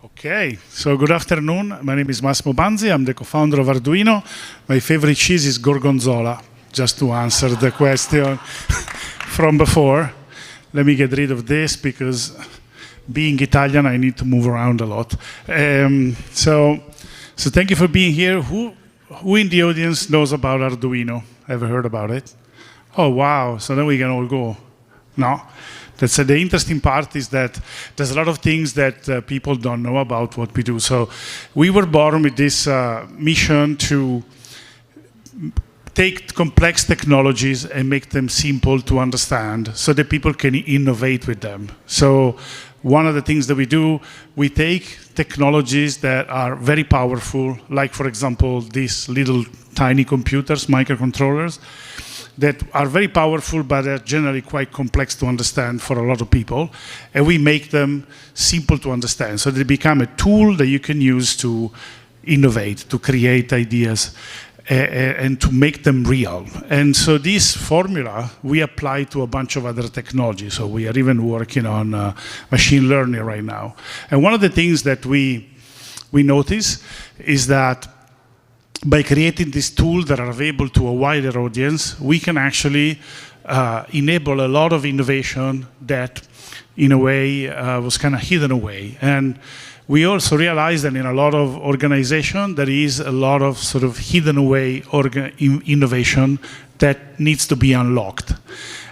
Okay, so good afternoon. My name is Massimo Banzi. I'm the co-founder of Arduino. My favorite cheese is Gorgonzola, just to answer the question from before. Let me get rid of this because being Italian, I need to move around a lot. So thank you for being here. Who in the audience knows about Arduino? Ever heard about it? Oh, wow. So then we can all go. No? That's the interesting part is that there's a lot of things that people don't know about what we do. So we were born with this mission to take complex technologies and make them simple to understand so that people can innovate with them. So one of the things that we do, we take technologies that are very powerful, like for example, these little tiny computers, microcontrollers, that are very powerful, but are generally quite complex to understand for a lot of people. And we make them simple to understand. So they become a tool that you can use to innovate, to create ideas, and to make them real. And so this formula, we apply to a bunch of other technologies. So we are even working on machine learning right now. And one of the things that we notice is that by creating these tools that are available to a wider audience, we can actually enable a lot of innovation that, in a way, was kind of hidden away. And we also realize that in a lot of organizations, there is a lot of sort of hidden away innovation that needs to be unlocked.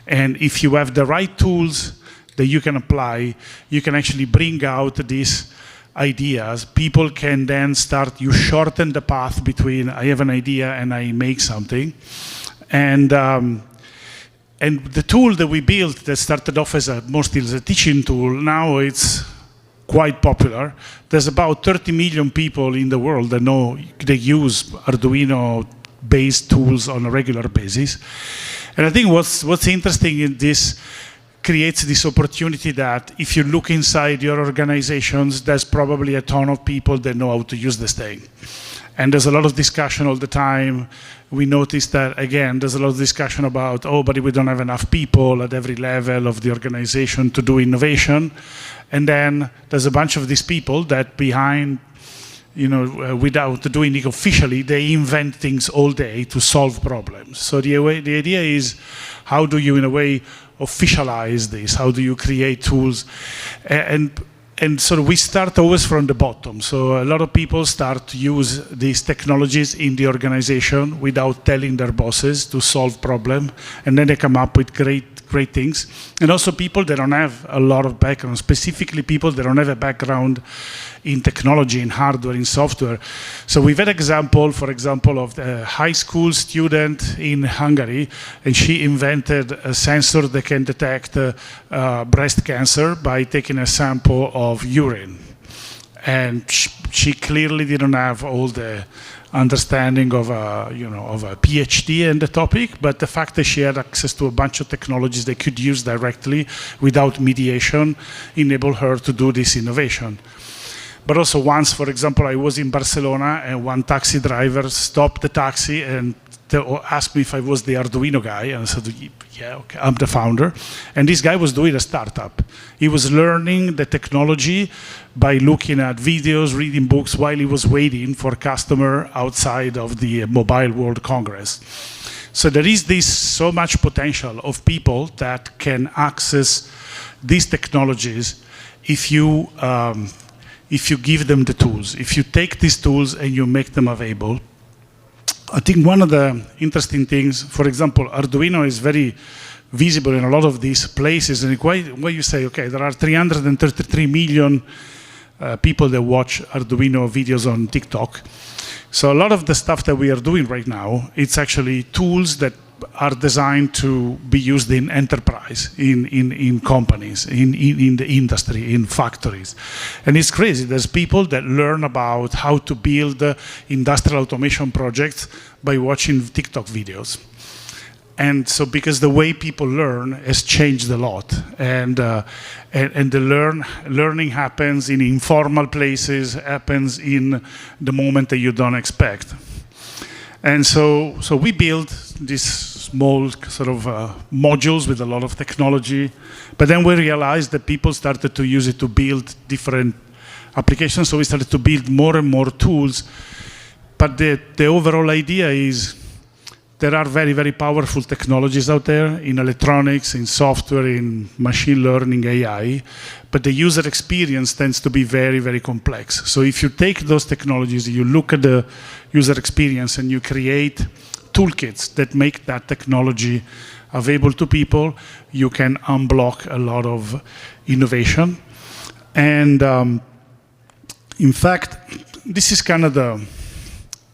And if you have the right tools that you can apply, you can actually bring out these ideas. People can then start, you shorten the path between I have an idea and I make something. And the tool that we built that started off as mostly as a teaching tool, now it's quite popular. There's about 30 million people in the world that know they use Arduino-based tools on a regular basis. And I think what's interesting in this creates this opportunity that if you look inside your organizations, there's probably a ton of people that know how to use this thing. And there's a lot of discussion all the time. We noticed that, again, there's a lot of discussion about, oh, but we don't have enough people at every level of the organization to do innovation. And then there's a bunch of these people that behind, without doing it officially, they invent things all day to solve problems. So the idea is, how do you, in a way, officialize this? How do you create tools? And so we start always from the bottom. So a lot of people start to use these technologies in the organization without telling their bosses to solve problems. And then they come up with great things. And also people that don't have a lot of background, specifically people that don't have a background in technology, in hardware, in software. So we've had example, for example, of a high school student in Hungary, and she invented a sensor that can detect breast cancer by taking a sample of urine. And she clearly didn't have all the understanding of a PhD in the topic, but the fact that she had access to a bunch of technologies they could use directly without mediation enabled her to do this innovation. But also once, for example, I was in Barcelona and one taxi driver stopped the taxi and asked me if I was the Arduino guy, and I said, yeah, okay, I'm the founder. And this guy was doing a startup. He was learning the technology by looking at videos, reading books while he was waiting for a customer outside of the Mobile World Congress. So there is this so much potential of people that can access these technologies if you give them the tools. If you take these tools and you make them available. I think one of the interesting things, for example, Arduino is very visible in a lot of these places, and where you say, okay, there are 333 million people that watch Arduino videos on TikTok. So a lot of the stuff that we are doing right now, it's actually tools that are designed to be used in enterprise, in companies, in the industry, in factories. And it's crazy. There's people that learn about how to build industrial automation projects by watching TikTok videos. And so because the way people learn has changed a lot. And the learning happens in informal places, happens in the moment that you don't expect. And so we built these small sort of modules with a lot of technology, but then we realized that people started to use it to build different applications, so we started to build more and more tools. But the overall idea is there are very, very powerful technologies out there in electronics, in software, in machine learning, AI, but the user experience tends to be very, very complex. So if you take those technologies, you look at the user experience and you create toolkits that make that technology available to people, you can unblock a lot of innovation. And in fact, this is kind of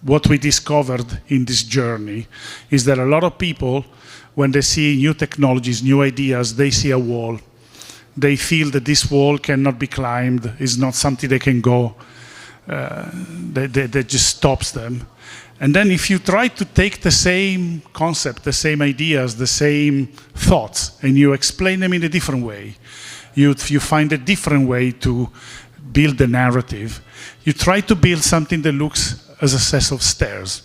what we discovered in this journey, is that a lot of people, when they see new technologies, new ideas, they see a wall. They feel that this wall cannot be climbed, is not something they can go, that just stops them. And then if you try to take the same concept, the same ideas, the same thoughts, and you explain them in a different way, you find a different way to build the narrative. You try to build something that looks as a set of stairs.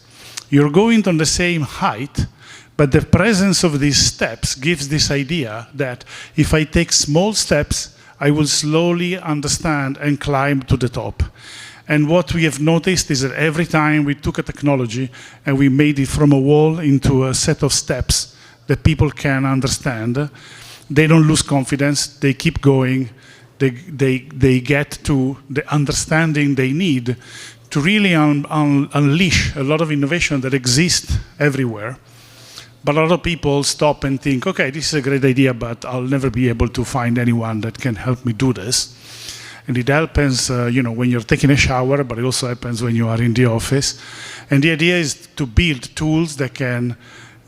You're going on the same height, but the presence of these steps gives this idea that if I take small steps, I will slowly understand and climb to the top. And what we have noticed is that every time we took a technology and we made it from a wall into a set of steps that people can understand, they don't lose confidence, they keep going, they get to the understanding they need to really unleash a lot of innovation that exists everywhere. But a lot of people stop and think, okay, this is a great idea, but I'll never be able to find anyone that can help me do this. And it happens when you're taking a shower, but it also happens when you are in the office. And the idea is to build tools that can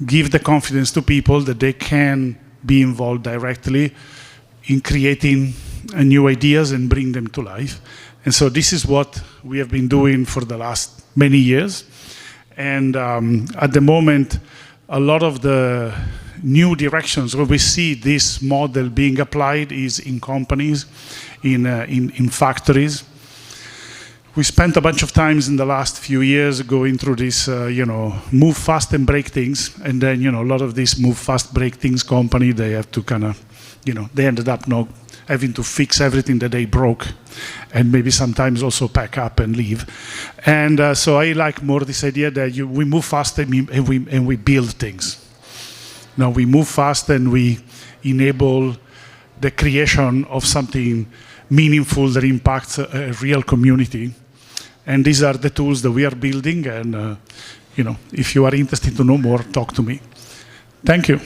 give the confidence to people that they can be involved directly in creating new ideas and bring them to life. And so this is what we have been doing for the last many years. And at the moment, a lot of the new directions where we see this model being applied is in companies, in factories. We spent a bunch of times in the last few years going through this, move fast and break things. And then, a lot of these move fast, break things company, they have to kind of, they ended up not having to fix everything that they broke, and maybe sometimes also pack up and leave. And so I like more this idea that we move fast and we build things. Now we move fast and we enable the creation of something meaningful that impacts a real community. And these are the tools that we are building. And if you are interested to know more, talk to me. Thank you.